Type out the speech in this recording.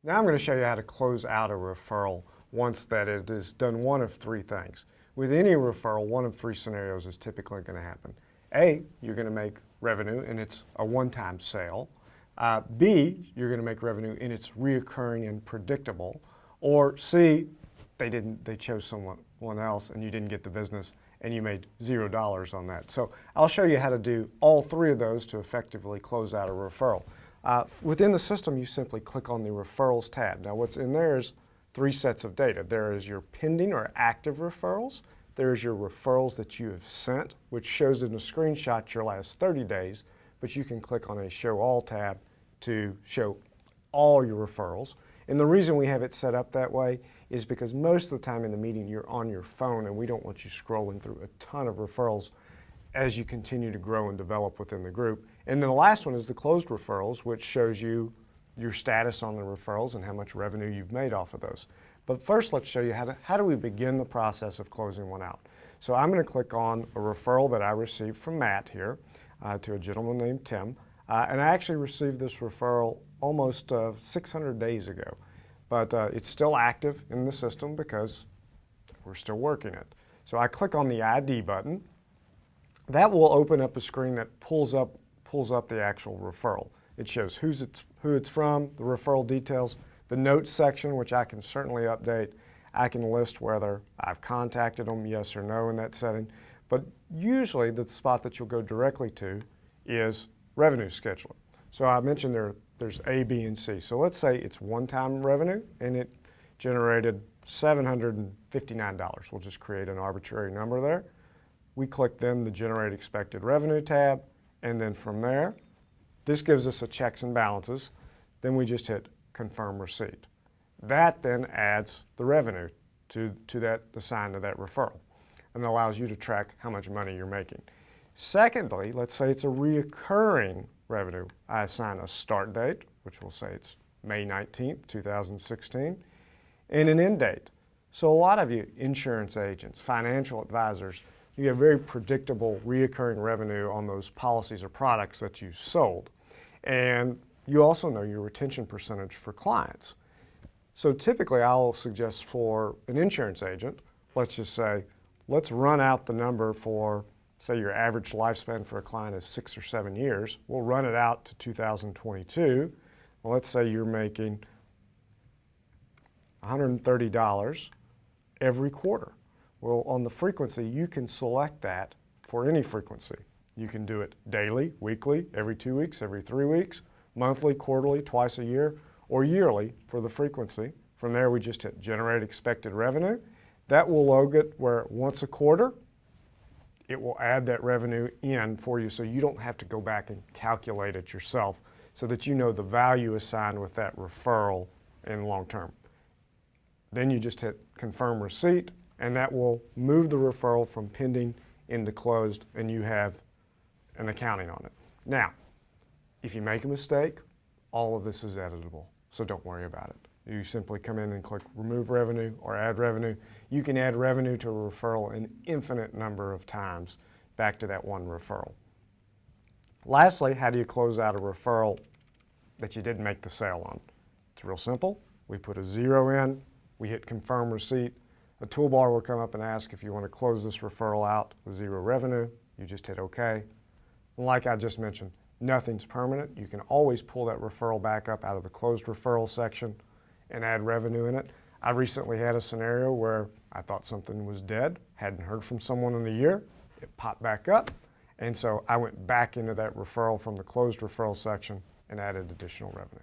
Now I'm going to show you how to close out a referral once that it has done one of three things. With any referral, one of three scenarios is typically going to happen. A, you're going to make revenue and it's a one-time sale. B, you're going to make revenue and it's reoccurring and predictable. Or C, they chose someone else and you didn't get the business and you made $0 on that. So I'll show you how to do all three of those to effectively close out a referral. Within the system, you simply click on the Referrals tab. Now what's in there is three sets of data. There is your pending or active referrals. There is your referrals that you have sent, which shows in a screenshot your last 30 days, but you can click on a Show All tab to show all your referrals. And the reason we have it set up that way is because most of the time in the meeting you're on your phone and we don't want you scrolling through a ton of referrals as you continue to grow and develop within the group. And then the last one is the closed referrals, which shows you your status on the referrals and how much revenue you've made off of those. But first, let's show you how do we begin the process of closing one out. So I'm going to click on a referral that I received from Matt here to a gentleman named Tim. And I actually received this referral almost 600 days ago. But it's still active in the system because we're still working it. So I click on the ID button. That will open up a screen that pulls up the actual referral. It shows who it's from, the referral details, the notes section, which I can certainly update. I can list whether I've contacted them, yes or no in that setting. But usually the spot that you'll go directly to is revenue scheduling. So I mentioned there's A, B, and C. So let's say it's one-time revenue and it generated $759. We'll just create an arbitrary number there. We click then the Generate Expected Revenue tab, and then from there, this gives us a checks and balances. Then we just hit Confirm Receipt. That then adds the revenue to that assigned to that referral and allows you to track how much money you're making. Secondly, let's say it's a reoccurring revenue. I assign a start date, which will say it's May 19th, 2016, and an end date. So a lot of you insurance agents, financial advisors, you have very predictable reoccurring revenue on those policies or products that you sold. And you also know your retention percentage for clients. So typically I'll suggest for an insurance agent, let's just say, let's run out the number for, say your average lifespan for a client is 6 or 7 years. We'll run it out to 2022. Well, let's say you're making $130 every quarter. Well, on the frequency, you can select that for any frequency. You can do it daily, weekly, every 2 weeks, every 3 weeks, monthly, quarterly, twice a year, or yearly for the frequency. From there, we just hit Generate Expected Revenue. That will log it where once a quarter, it will add that revenue in for you so you don't have to go back and calculate it yourself so that you know the value assigned with that referral in long term. Then you just hit Confirm Receipt, and that will move the referral from pending into closed, and you have an accounting on it. Now, if you make a mistake, all of this is editable, so don't worry about it. You simply come in and click Remove Revenue or Add Revenue. You can add revenue to a referral an infinite number of times back to that one referral. Lastly, how do you close out a referral that you didn't make the sale on? It's real simple. We put a 0 in, we hit Confirm Receipt. A toolbar will come up and ask if you want to close this referral out with 0 revenue. You just hit OK. And like I just mentioned, nothing's permanent. You can always pull that referral back up out of the closed referral section and add revenue in it. I recently had a scenario where I thought something was dead, hadn't heard from someone in a year. It popped back up. And so I went back into that referral from the closed referral section and added additional revenue.